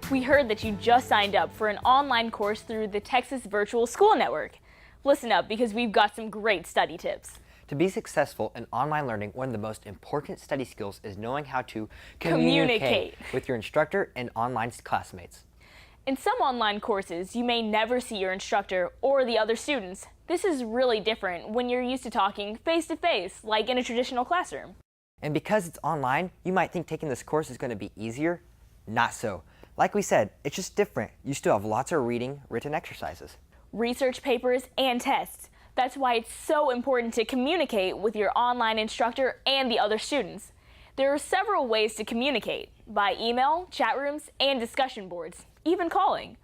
We heard that you just signed up for an online course through the Texas Virtual School Network. Listen up because we've got some great study tips. To be successful in online learning, one of the most important study skills is knowing how to Communicate with your instructor and online classmates. In some online courses, you may never see your instructor or the other students. This is really different when you're used to talking face-to-face, like in a traditional classroom. And because it's online, you might think taking this course is going to be easier. Not so. Like we said, it's just different. You still have lots of reading, written exercises, research papers, and tests. That's why it's so important to communicate with your online instructor and the other students. There are several ways to communicate: by email, chat rooms, and discussion boards, even calling.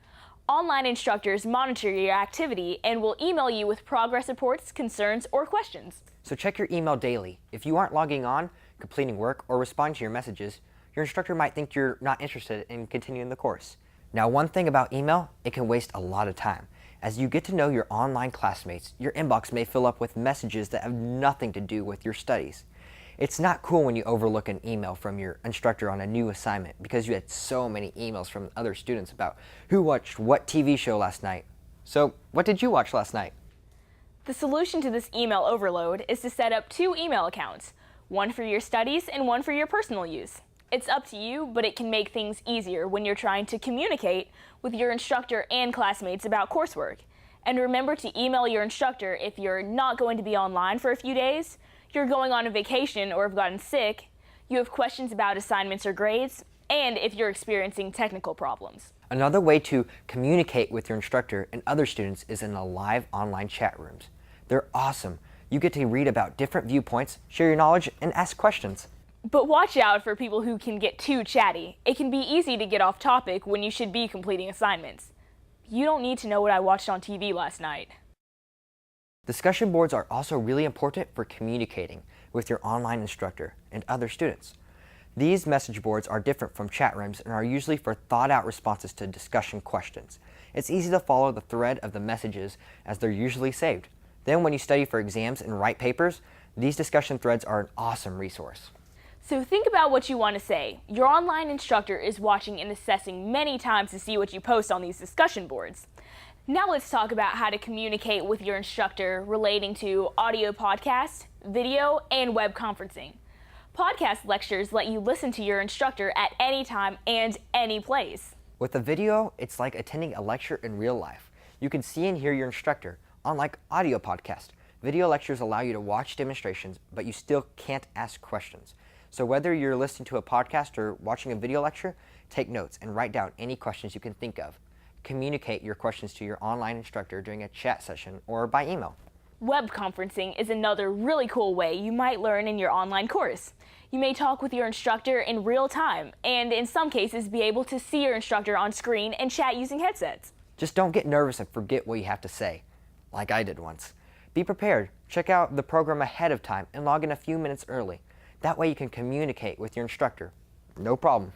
Online instructors monitor your activity and will email you with progress reports, concerns, or questions. So check your email daily. If you aren't logging on, completing work, or responding to your messages, your instructor might think you're not interested in continuing the course. Now, one thing about email, it can waste a lot of time. As you get to know your online classmates, your inbox may fill up with messages that have nothing to do with your studies. It's not cool when you overlook an email from your instructor on a new assignment because you had so many emails from other students about who watched what TV show last night. So, what did you watch last night? The solution to this email overload is to set up 2 email accounts, one for your studies and one for your personal use. It's up to you, but it can make things easier when you're trying to communicate with your instructor and classmates about coursework. And remember to email your instructor if you're not going to be online for a few days, you're going on a vacation or have gotten sick, you have questions about assignments or grades, and if you're experiencing technical problems. Another way to communicate with your instructor and other students is in the live online chat rooms. They're awesome. You get to read about different viewpoints, share your knowledge, and ask questions. But watch out for people who can get too chatty. It can be easy to get off topic when you should be completing assignments. You don't need to know what I watched on TV last night. Discussion boards are also really important for communicating with your online instructor and other students. These message boards are different from chat rooms and are usually for thought-out responses to discussion questions. It's easy to follow the thread of the messages as they're usually saved. Then when you study for exams and write papers, these discussion threads are an awesome resource. So think about what you want to say. Your online instructor is watching and assessing many times to see what you post on these discussion boards. Now let's talk about how to communicate with your instructor relating to audio podcasts, video, and web conferencing. Podcast lectures let you listen to your instructor at any time and any place. With a video, it's like attending a lecture in real life. You can see and hear your instructor, unlike audio podcast. Video lectures allow you to watch demonstrations, but you still can't ask questions. So whether you're listening to a podcast or watching a video lecture, take notes and write down any questions you can think of. Communicate your questions to your online instructor during a chat session or by email. Web conferencing is another really cool way you might learn in your online course. You may talk with your instructor in real time, and in some cases be able to see your instructor on screen and chat using headsets. Just don't get nervous and forget what you have to say, like I did once. Be prepared. Check out the program ahead of time and log in a few minutes early. That way you can communicate with your instructor. No problem.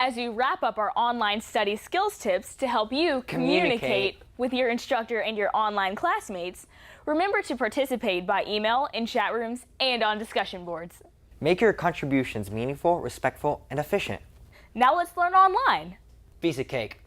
As we wrap up our online study skills tips to help you communicate with your instructor and your online classmates, remember to participate by email, in chat rooms, and on discussion boards. Make your contributions meaningful, respectful, and efficient. Now let's learn online. Piece of cake.